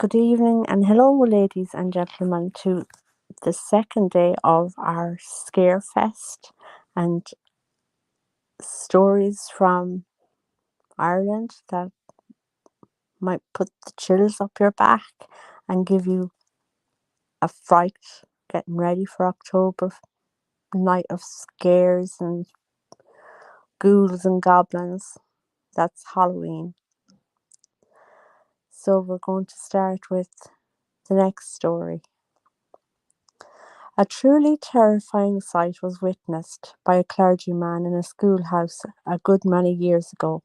Good evening and hello, ladies and gentlemen, to the second day of our Scarefest and stories from Ireland that might put the chills up your back and give you a fright getting ready for October, night of scares and ghouls and goblins. That's Halloween. So we're going to start with the next story. A truly terrifying sight was witnessed by a clergyman in a schoolhouse a good many years ago.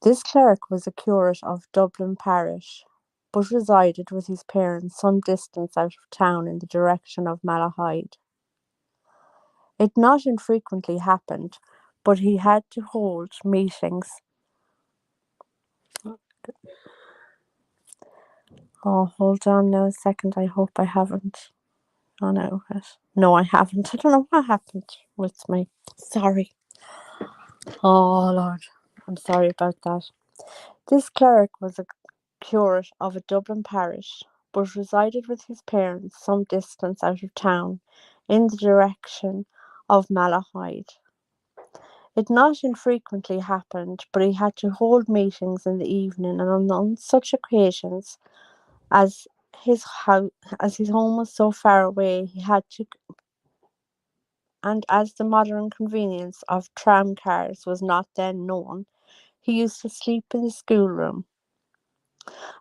This cleric was a curate of Dublin parish, but resided with his parents some distance out of town in the direction of Malahide. It not infrequently happened, but he had to hold meetings. Oh, hold on now a second. I hope I haven't. Oh no, no, I haven't. I don't know what happened with me. Sorry. Oh Lord, I'm sorry about that. This cleric was a curate of a Dublin parish, but resided with his parents some distance out of town, in the direction of Malahide. It not infrequently happened, but he had to hold meetings in the evening, and on such occasions, as his home was so far away, he had to, and as the modern convenience of tram cars was not then known, he used to sleep in the schoolroom,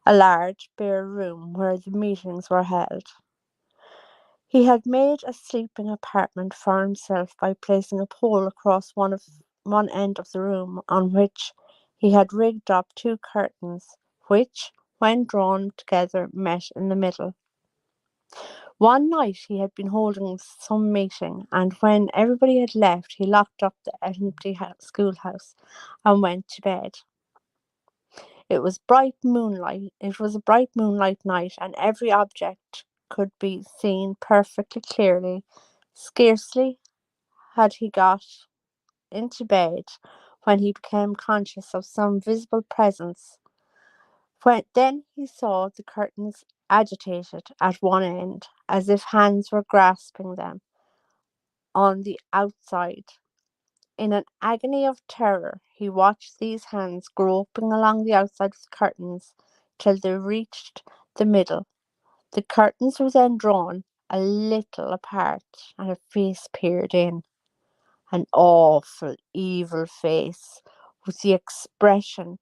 a large bare room where the meetings were held. He had made a sleeping apartment for himself by placing a pole across one end of the room, on which he had rigged up two curtains, which, when drawn together, met in the middle. One night he had been holding some meeting, and when everybody had left, he locked up the empty schoolhouse and went to bed. It was bright moonlight. It was a bright moonlight night, and every object could be seen perfectly clearly. Scarcely had he got into bed when he became conscious of some visible presence. Then he saw the curtains agitated at one end, as if hands were grasping them on the outside. In an agony of terror, he watched these hands groping along the outside of the curtains till they reached the middle. The curtains were then drawn a little apart, and a face peered in. An awful, evil face, with the expression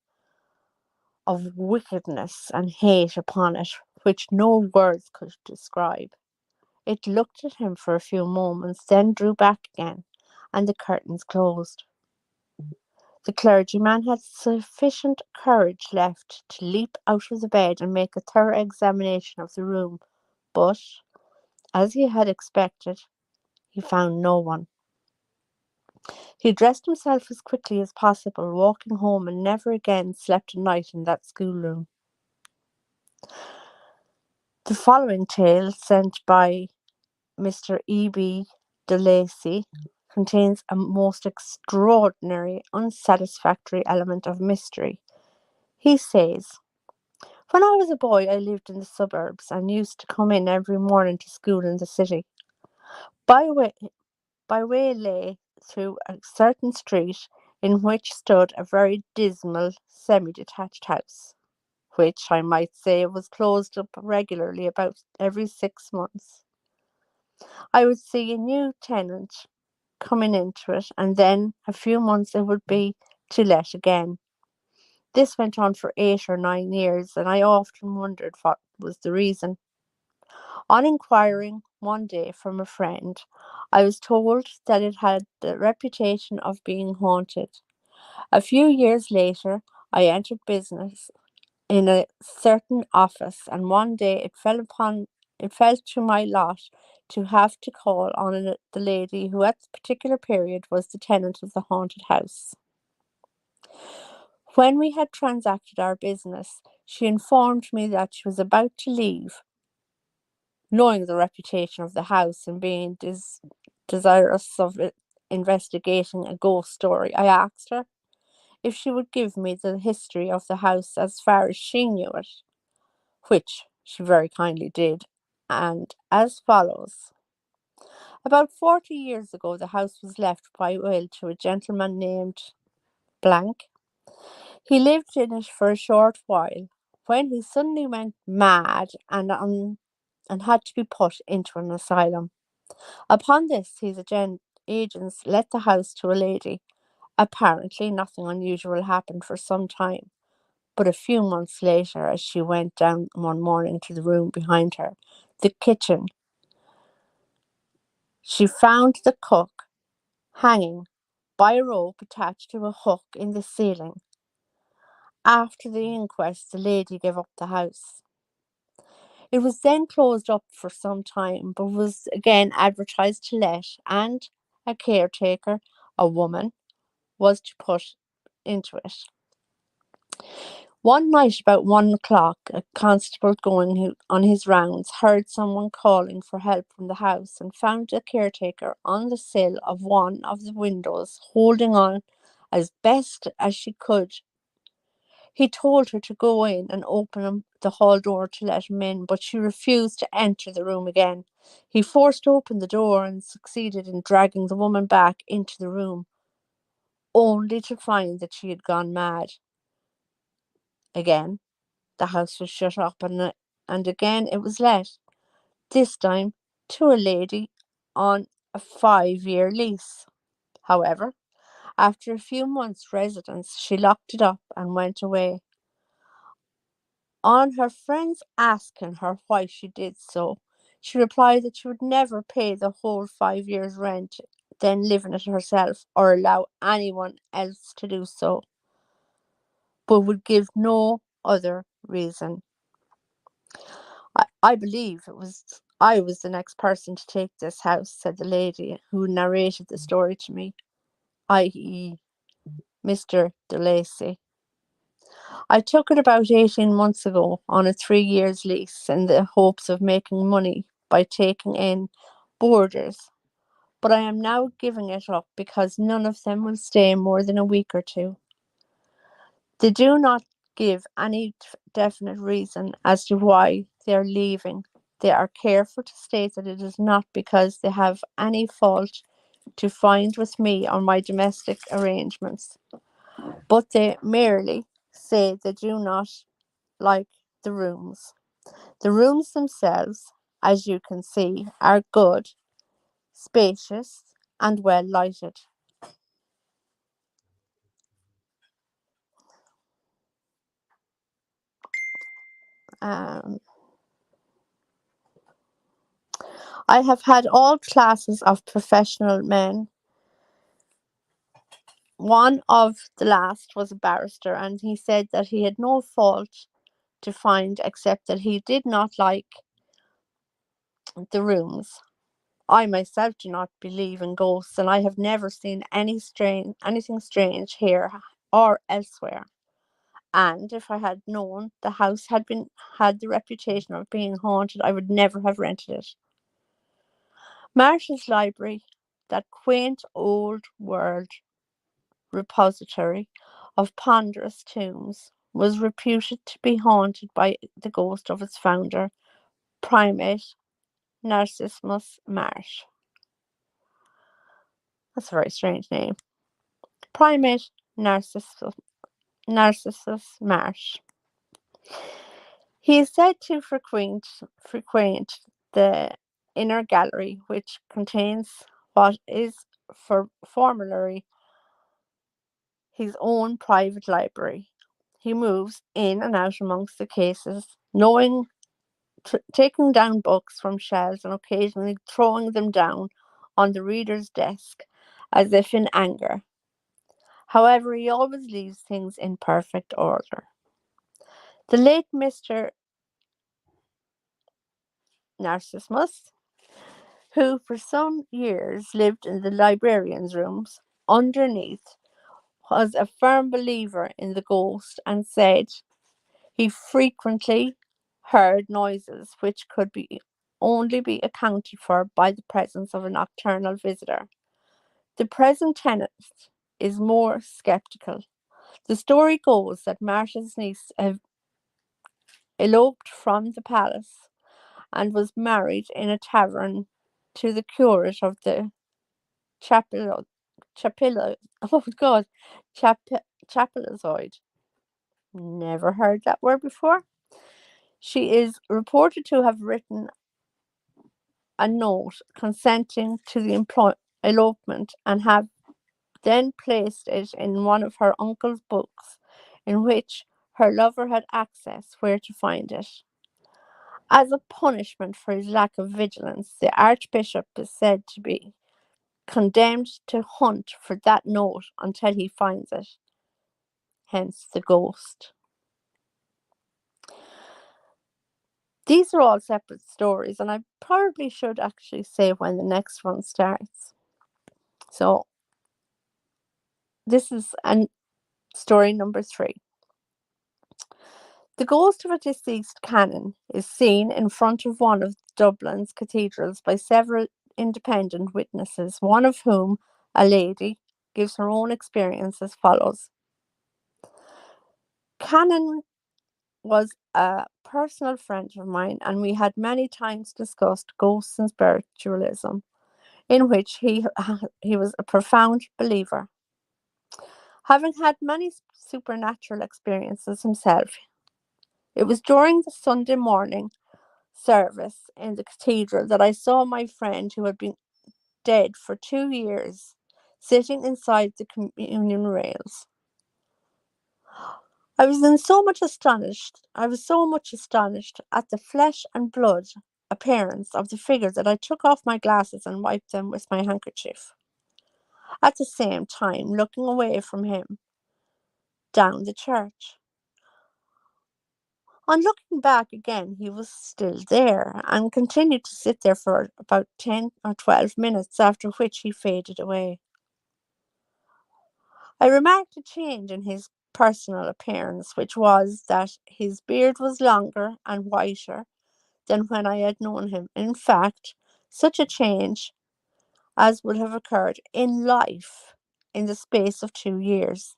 of wickedness and hate upon it, which no words could describe. It looked at him for a few moments, then drew back again, and the curtains closed. The clergyman had sufficient courage left to leap out of the bed and make a thorough examination of the room, but, as he had expected, he found no one. He dressed himself as quickly as possible, walking home, and never again slept a night in that schoolroom. The following tale, sent by Mr. E.B. de Lacy, contains a most extraordinary, unsatisfactory element of mystery. He says, "When I was a boy, I lived in the suburbs, and used to come in every morning to school in the city. By way lay through a certain street in which stood a very dismal semi-detached house, which, I might say, was closed up regularly about every 6 months. I would see a new tenant coming into it, and then a few months it would be to let again. This went on for 8 or 9 years, and I often wondered what was the reason. On inquiring one day from a friend, I was told that it had the reputation of being haunted. A few years later, I entered business in a certain office, and one day it fell to my lot to have to call on the lady who at the particular period was the tenant of the haunted house. When we had transacted our business, she informed me that she was about to leave. Knowing the reputation of the house and being desirous of investigating a ghost story, I asked her if she would give me the history of the house as far as she knew it. which she very kindly did, and as follows. About 40 years ago, the house was left by will to a gentleman named Blank. He lived in it for a short while, when he suddenly went mad and had to be put into an asylum. Upon this, his agents let the house to a lady. Apparently, nothing unusual happened for some time, but a few months later, as she went down one morning to the room behind her, the kitchen, she found the cook hanging by a rope attached to a hook in the ceiling. After the inquest, the lady gave up the house. It was then closed up for some time, but was again advertised to let, and a caretaker, a woman, was to put into it. One night about 1 o'clock, a constable going on his rounds heard someone calling for help from the house and found the caretaker on the sill of one of the windows, holding on as best as she could. He told her to go in and open the hall door to let him in, but she refused to enter the room again. He forced open the door and succeeded in dragging the woman back into the room, only to find that she had gone mad. Again, the house was shut up and again it was let, this time to a lady on a 5-year lease. However, after a few months' residence, she locked it up and went away. On her friends asking her why she did so, she replied that she would never pay the whole 5 years' rent, then live in it herself, or allow anyone else to do so, but would give no other reason. I believe I was the next person to take this house, said the lady who narrated the story to me, i.e., Mr. De Lacy. I took it about 18 months ago on a 3 years lease in the hopes of making money by taking in boarders, but I am now giving it up because none of them will stay more than a week or two. They do not give any definite reason as to why they are leaving. They are careful to state that it is not because they have any fault to find with me or my domestic arrangements, but they merely say they do not like the rooms. The rooms themselves, as you can see, are good, spacious, and well lighted. Um, I have had all classes of professional men. One of the last was a barrister, and he said that he had no fault to find except that he did not like the rooms. I myself do not believe in ghosts, and I have never seen anything strange here or elsewhere. And if I had known the house had the reputation of being haunted, I would never have rented it. Marshall's library, that quaint old world repository of ponderous tombs, was reputed to be haunted by the ghost of its founder, Primate Narcissus Marsh. That's a very strange name. Primate Narcissus Marsh. He is said to frequent the inner gallery, which contains what is formerly his own private library. He moves in and out amongst the cases, taking down books from shelves and occasionally throwing them down on the reader's desk as if in anger. However, he always leaves things in perfect order. The late Mr. Narcissus, who for some years lived in the librarian's rooms underneath, was a firm believer in the ghost and said he frequently heard noises which could only be accounted for by the presence of a nocturnal visitor. The present tenant is more sceptical. The story goes that Marshall's niece eloped from the palace and was married in a tavern to the curate of the chapel, chapel, oh God, chap, chapelizoid. Never heard that word before. She is reported to have written a note consenting to the elopement and have then placed it in one of her uncle's books, in which her lover had access where to find it. As a punishment for his lack of vigilance, the Archbishop is said to be condemned to hunt for that note until he finds it, hence the ghost. These are all separate stories, and I probably should actually say when the next one starts. So, this is story number 3. The ghost of a deceased canon is seen in front of one of Dublin's cathedrals by several independent witnesses, one of whom, a lady, gives her own experience as follows. Canon was a personal friend of mine, and we had many times discussed ghosts and spiritualism, in which he was a profound believer. Having had many supernatural experiences himself, it was during the Sunday morning service in the cathedral that I saw my friend, who had been dead for 2 years, sitting inside the communion rails. I was so much astonished at the flesh and blood appearance of the figure that I took off my glasses and wiped them with my handkerchief, at the same time looking away from him down the church. On looking back again, he was still there and continued to sit there for about 10 or 12 minutes, after which he faded away. I remarked a change in his personal appearance, which was that his beard was longer and whiter than when I had known him. In fact, such a change as would have occurred in life in the space of 2 years.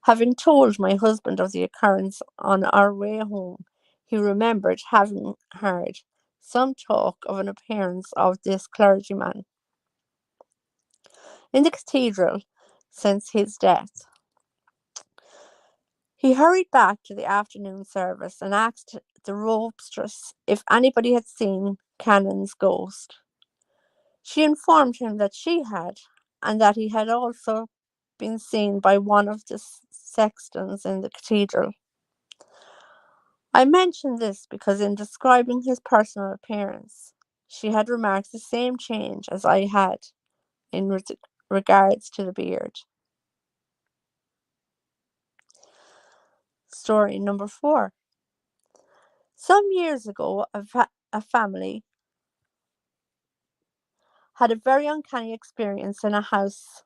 Having told my husband of the occurrence on our way home, he remembered having heard some talk of an appearance of this clergyman in the cathedral since his death. He hurried back to the afternoon service and asked the robestress if anybody had seen Canon's ghost. She informed him that she had, and that he had also been seen by one of the sextons in the cathedral. I mention this because in describing his personal appearance, she had remarked the same change as I had in regards to the beard. Story number 4. Some years ago, a family had a very uncanny experience in a house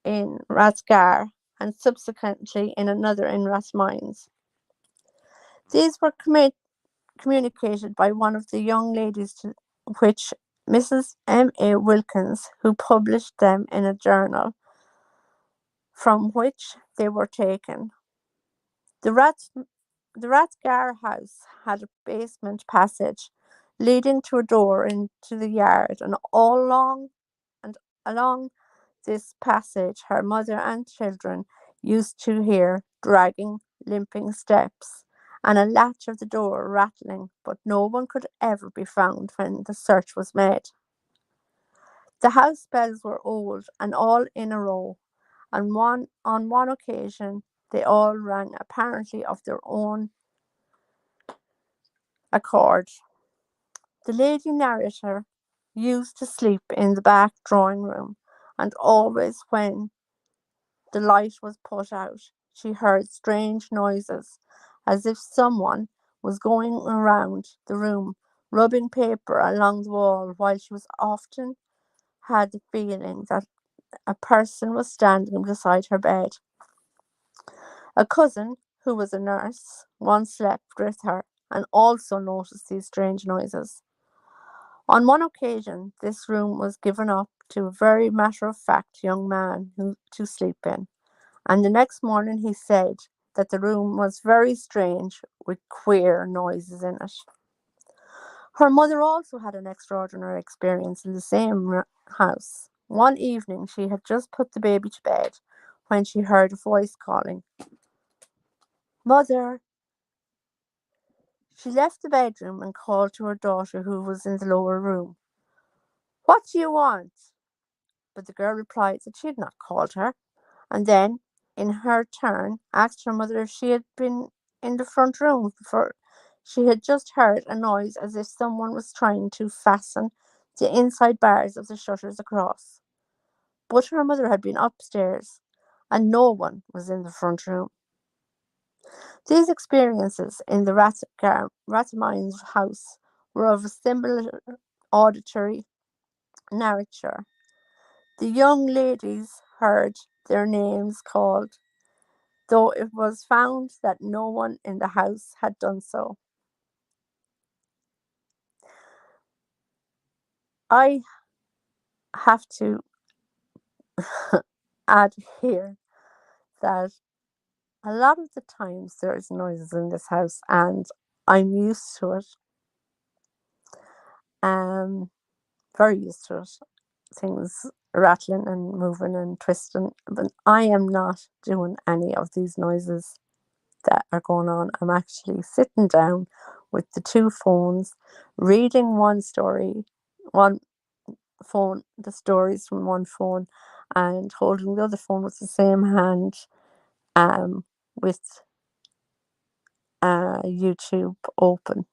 in Rathgar and subsequently in another in Rathmines. These were communicated by one of the young ladies, to which Mrs. M.A. Wilkins, who published them in a journal from which they were taken. The Rathgar house had a basement passage leading to a door into the yard, and along this passage her mother and children used to hear dragging, limping steps, and a latch of the door rattling, but no one could ever be found when the search was made. The house bells were old and all in a row, and on one occasion they all rang apparently of their own accord. The lady narrator used to sleep in the back drawing room, and always when the light was put out, she heard strange noises, as if someone was going around the room rubbing paper along the wall, while she was often had the feeling that a person was standing beside her bed. A cousin, who was a nurse, once slept with her and also noticed these strange noises. On one occasion, this room was given up to a very matter-of-fact young man to sleep in, and the next morning he said that the room was very strange with queer noises in it. Her mother also had an extraordinary experience in the same house. One evening, she had just put the baby to bed when she heard a voice calling, "Mother!" She left the bedroom and called to her daughter, who was in the lower room. "What do you want?" But the girl replied that she had not called her, and then, in her turn, asked her mother if she had been in the front room, for she had just heard a noise as if someone was trying to fasten the inside bars of the shutters across. But her mother had been upstairs, and no one was in the front room. These experiences in the Ratamine's house were of a similar auditory nature. The young ladies heard their names called, though it was found that no one in the house had done so. I have to add here that a lot of the times there's noises in this house and I'm used to it. Very used to it. Things rattling and moving and twisting. But I am not doing any of these noises that are going on. I'm actually sitting down with the two phones, reading one phone, the stories from one phone, and holding the other phone with the same hand, with YouTube open.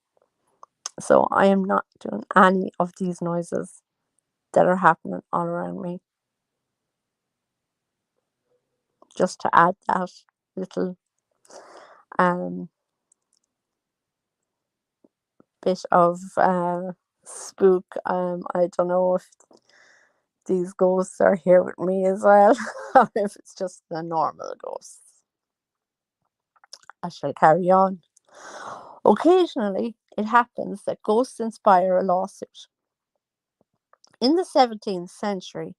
So I am not doing any of these noises that are happening all around me. Just to add that little um, bit of spook. I don't know if these ghosts are here with me as well, or if it's just the normal ghosts. I shall carry on. Occasionally, it happens that ghosts inspire a lawsuit. In the 17th century,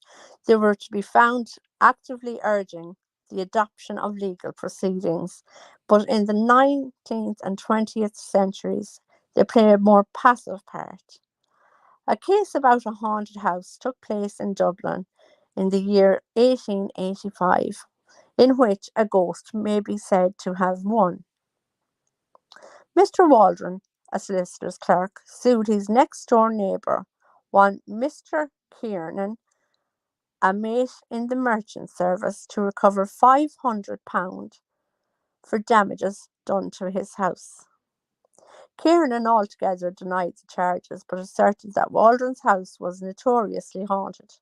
they were to be found actively urging the adoption of legal proceedings, but in the 19th and 20th centuries, they play a more passive part. A case about a haunted house took place in Dublin in the year 1885, in which a ghost may be said to have won. Mr. Waldron, a solicitor's clerk, sued his next-door neighbour, one Mr. Kiernan, a mate in the merchant service, to recover £500 for damages done to his house. Kiernan altogether denied the charges, but asserted that Waldron's house was notoriously haunted.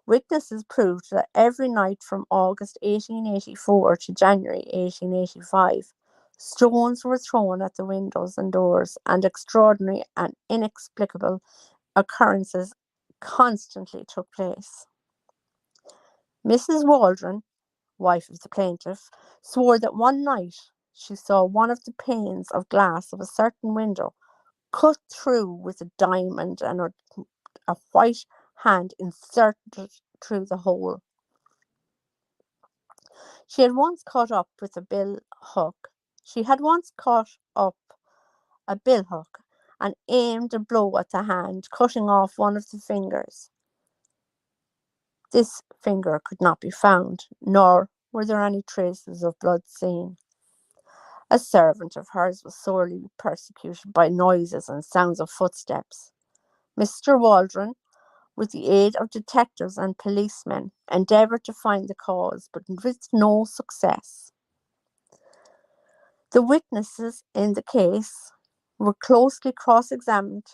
Witnesses proved that every night from August 1884 to January 1885, stones were thrown at the windows and doors, and extraordinary and inexplicable occurrences constantly took place. Mrs. Waldron, wife of the plaintiff, swore that one night she saw one of the panes of glass of a certain window cut through with a diamond, and a white hand inserted through the hole. She had once caught up a bill hook. She had once caught up a bill hook and aimed a blow at the hand, cutting off one of the fingers. This finger could not be found, nor were there any traces of blood seen. A servant of hers was sorely persecuted by noises and sounds of footsteps. Mr. Waldron, with the aid of detectives and policemen, endeavoured to find the cause, but with no success. The witnesses in the case were closely cross-examined,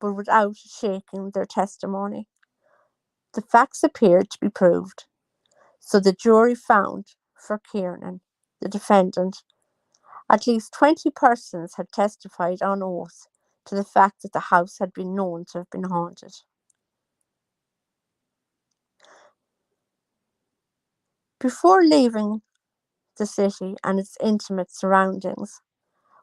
but without shaking their testimony. The facts appeared to be proved, so the jury found for Kiernan, the defendant. At least 20 persons had testified on oath to the fact that the house had been known to have been haunted. Before leaving the city and its intimate surroundings,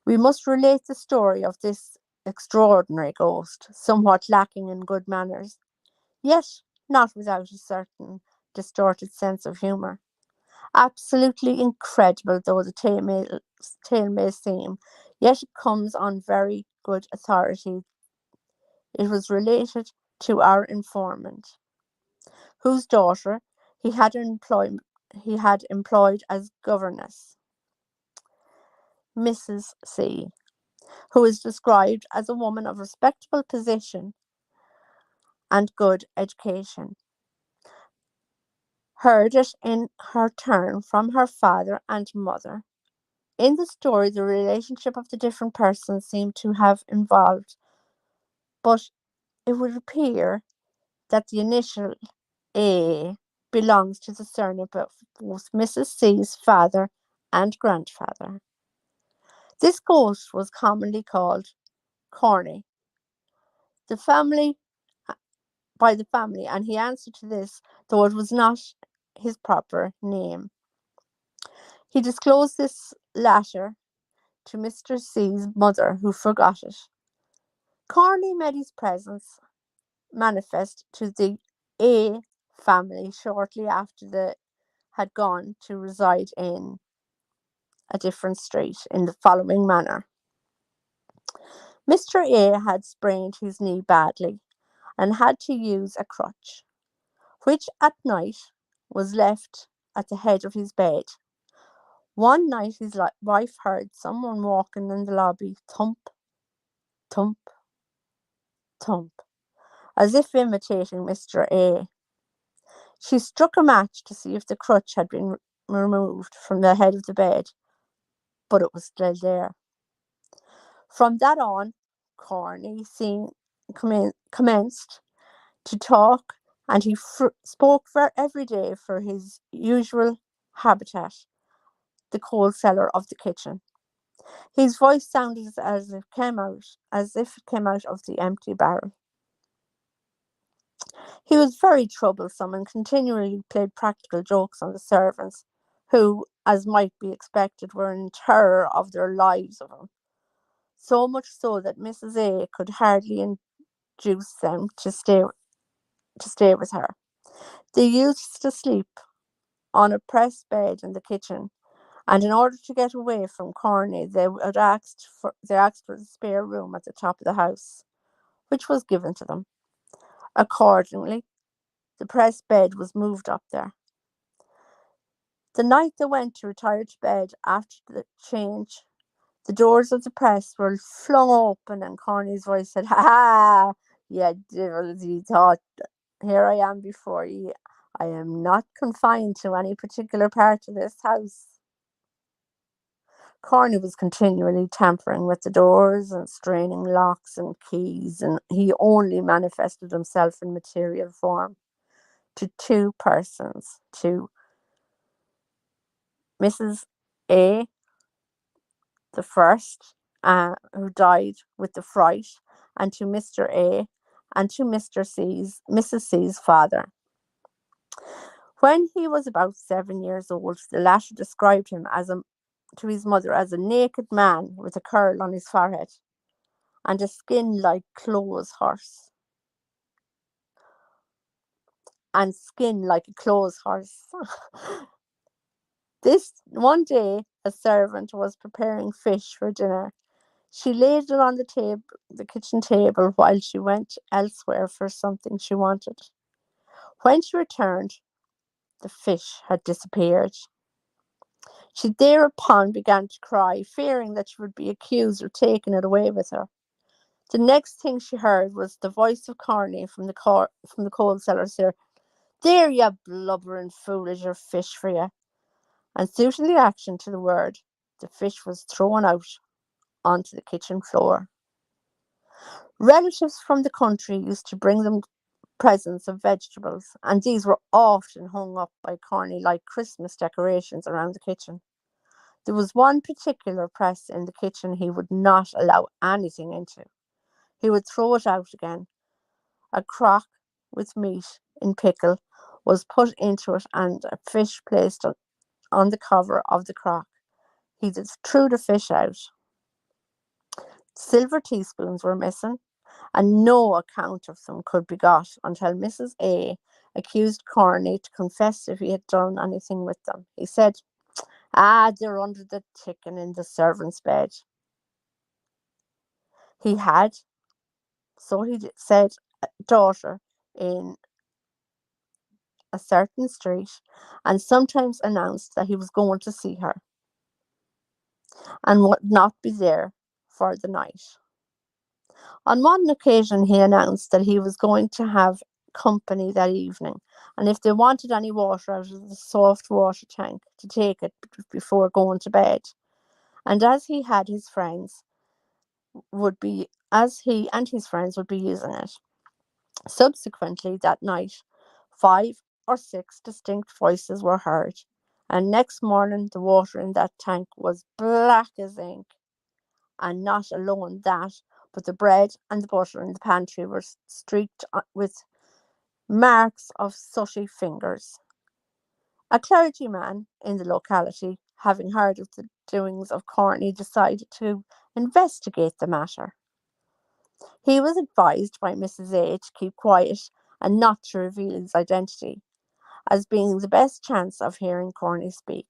we must relate the story of this extraordinary ghost, somewhat lacking in good manners, yet not without a certain distorted sense of humour. Absolutely incredible though the tale may seem, yet it comes on very good authority. It was related to our informant, whose daughter he had employed as governess, Mrs. C, who is described as a woman of respectable position and good education. Heard it in her turn from her father and mother. In the story, the relationship of the different persons seem to have involved, but it would appear that the initial A belongs to the surname of both Mrs. C's father and grandfather. This ghost was commonly called Corny, the family by the family, and he answered to this, though it was not his proper name. He disclosed this latter to Mr. C's mother, who forgot it. Corny made his presence manifest to the A family shortly after they had gone to reside in a different street in the following manner. Mr. A had sprained his knee badly and had to use a crutch, which at night was left at the head of his bed. One night his wife heard someone walking in the lobby, thump, thump, thump, as if imitating Mr. A. She struck a match to see if the crutch had been removed from the head of the bed, but it was still there. From that on, Corny commenced to talk, and he spoke for every day for his usual habitat, the coal cellar of the kitchen. His voice sounded as if it came out of the empty barrel. He was very troublesome and continually played practical jokes on the servants, who, as might be expected, were in terror of their lives of him. So much so that Mrs. A could hardly induce them to stay with her. They used to sleep on a press bed in the kitchen, and in order to get away from Corny, they asked for the spare room at the top of the house, which was given to them. Accordingly, the press bed was moved up there. The night they went to retire to bed after the change, the doors of the press were flung open, and Corny's voice said, "Ha ha! You devils," he thought. "Here I am before ye. I am not confined to any particular part of this house." Corny was continually tampering with the doors and straining locks and keys, and he only manifested himself in material form to two persons, to Mrs. A, the first, who died with the fright, and to Mr. A, and to Mrs. C's father. When he was about 7 years old, the latter described him to his mother as a naked man with a curl on his forehead and a skin like clothes horse. And skin like a clothes horse. This one day, a servant was preparing fish for dinner. She laid it on the kitchen table, while she went elsewhere for something she wanted. When she returned, the fish had disappeared. She thereupon began to cry, fearing that she would be accused of taking it away with her. The next thing she heard was the voice of Corny from the coal cellar, saying, "There, you blubbering fool, is your fish for you." And suiting the action to the word, the fish was thrown out onto the kitchen floor. Relatives from the country used to bring them presents of vegetables, and these were often hung up by Corny like Christmas decorations around the kitchen. There was one particular press in the kitchen he would not allow anything into. He would throw it out again. A crock with meat in pickle was put into it, and a fish placed on the cover of the crock. He just threw the fish out. Silver teaspoons were missing, and no account of them could be got until Mrs. A accused Corney to confess if he had done anything with them. He said, they're under the chicken in the servant's bed. He had, so he said, a daughter in a certain street, and sometimes announced that he was going to see her and would not be there for the night. On one occasion, he announced that he was going to have company that evening, and if they wanted any water out of the soft water tank, to take it before going to bed. And as he and his friends would be using it. Subsequently, that night, 5 or 6 distinct voices were heard, and next morning the water in that tank was black as ink. And not alone that, but the bread and the butter in the pantry were streaked with marks of sooty fingers. A clergyman in the locality, having heard of the doings of Corney, decided to investigate the matter. He was advised by Mrs. A to keep quiet and not to reveal his identity, as being the best chance of hearing Corney speak.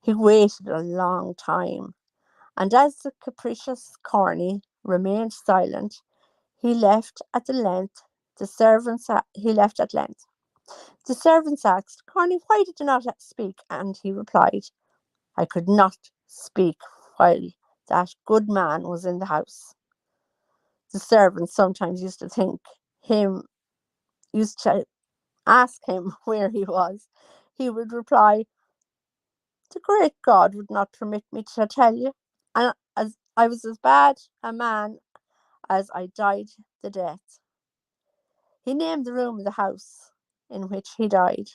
He waited a long time, and as the capricious Corney remained silent, he left at length. The servants asked, Corney, why did you not speak? And he replied, I could not speak while that good man was in the house. The servants sometimes used to ask him where he was. He would reply, the great God would not permit me to tell you, and as I was as bad a man as I died the death. He named the room in the house in which he died.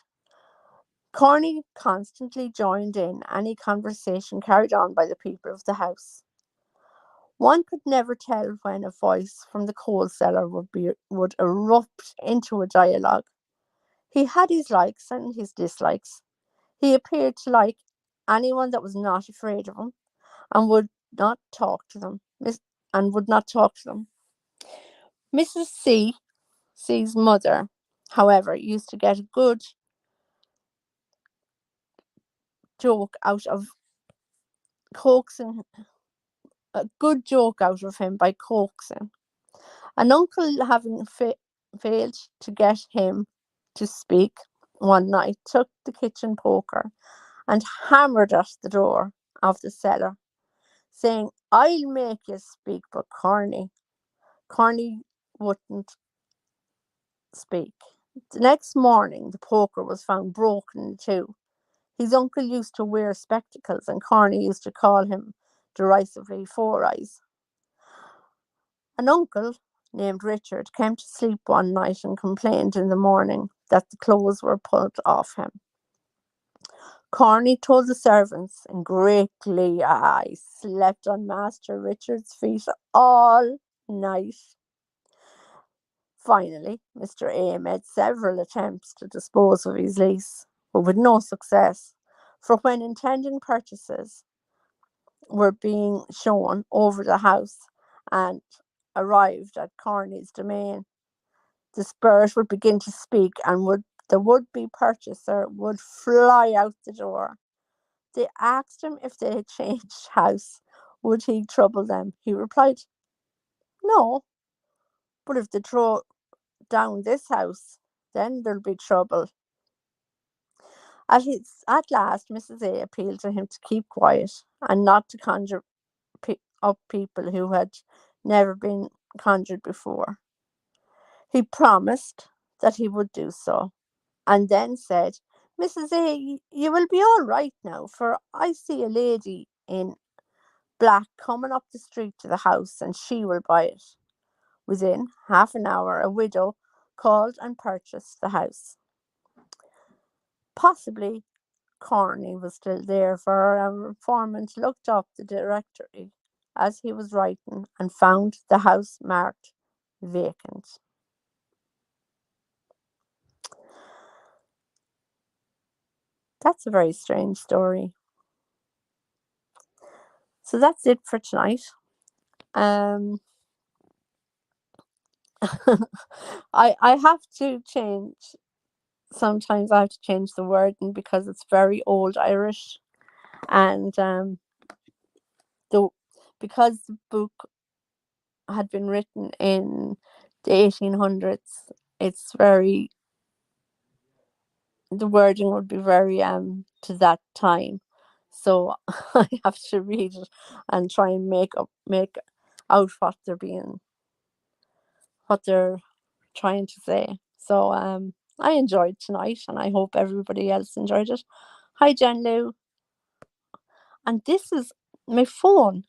Corney constantly joined in any conversation carried on by the people of the house. One could never tell when a voice from the coal cellar would erupt into a dialogue. He had his likes and his dislikes. He appeared to like anyone that was not afraid of him, and would not talk to them. Mrs. C's mother, however, used to get a good joke out of him by coaxing. An uncle, having failed to get him to speak one night, took the kitchen poker and hammered at the door of the cellar, saying, I'll make you speak. But Corney wouldn't speak. The next morning, the poker was found broken in two. His uncle used to wear spectacles, and Corney used to call him derisively Four Eyes. An uncle named Richard came to sleep one night and complained in the morning that the clothes were pulled off him. Corney told the servants in great glee, I slept on Master Richard's feet all night. Finally, Mr. A made several attempts to dispose of his lease, but with no success, for when intending purchases were being shown over the house and arrived at Corney's domain, the spirit would begin to speak, and the would-be purchaser would fly out the door. They asked him if they had changed house, would he trouble them? He replied, no, but if they throw down this house, then there'll be trouble. At last, Mrs. A appealed to him to keep quiet and not to conjure up people who had never been conjured before. He promised that he would do so, and then said, Mrs. A, you will be all right now, for I see a lady in black coming up the street to the house, and she will buy it. Within half an hour, a widow called and purchased the house. Possibly Corney was still there, for our informant looked up the directory as he was writing and found the house marked vacant. That's a very strange story. So that's it for tonight. I have to change. Sometimes I have to change the wording because it's very old Irish, and the because the book had been written in the 1800s, it's very the wording would be very to that time. So I have to read it and try and make out what they're trying to say. So I enjoyed tonight, and I hope everybody else enjoyed it. Hi Jen Lou. And this is my phone.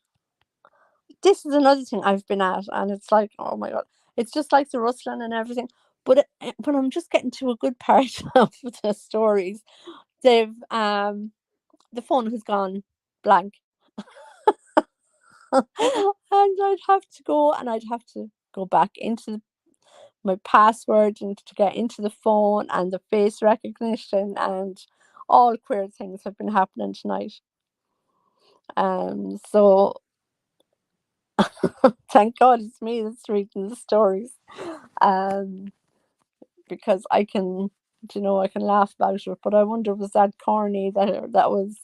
This is another thing I've been at, and it's like, oh my god, it's just like the rustling and everything. But when I'm just getting to a good part of the stories, they've the phone has gone blank, and I'd have to go back into my password and to get into the phone and the face recognition and all queer things have been happening tonight. So thank God it's me that's reading the stories. Um, because I can laugh about it. But I wonder, was that corny that was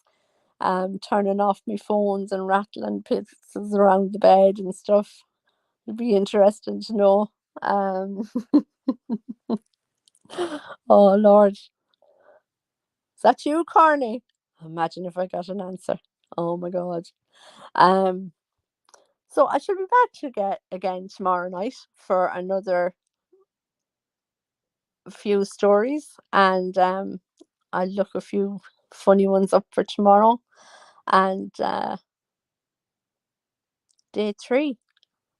turning off my phones and rattling pieces around the bed and stuff? It'd be interesting to know. Um, oh Lord, is that you, corny? Imagine if I got an answer. Oh my God. Um, so I should be back to get again tomorrow night for another few stories, and I'll look a few funny ones up for tomorrow. And day 3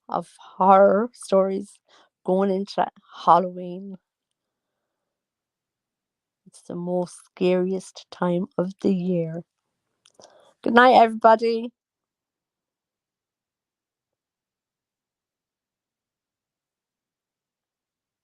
of horror stories going into Halloween. It's the most scariest time of the year. Good night, everybody.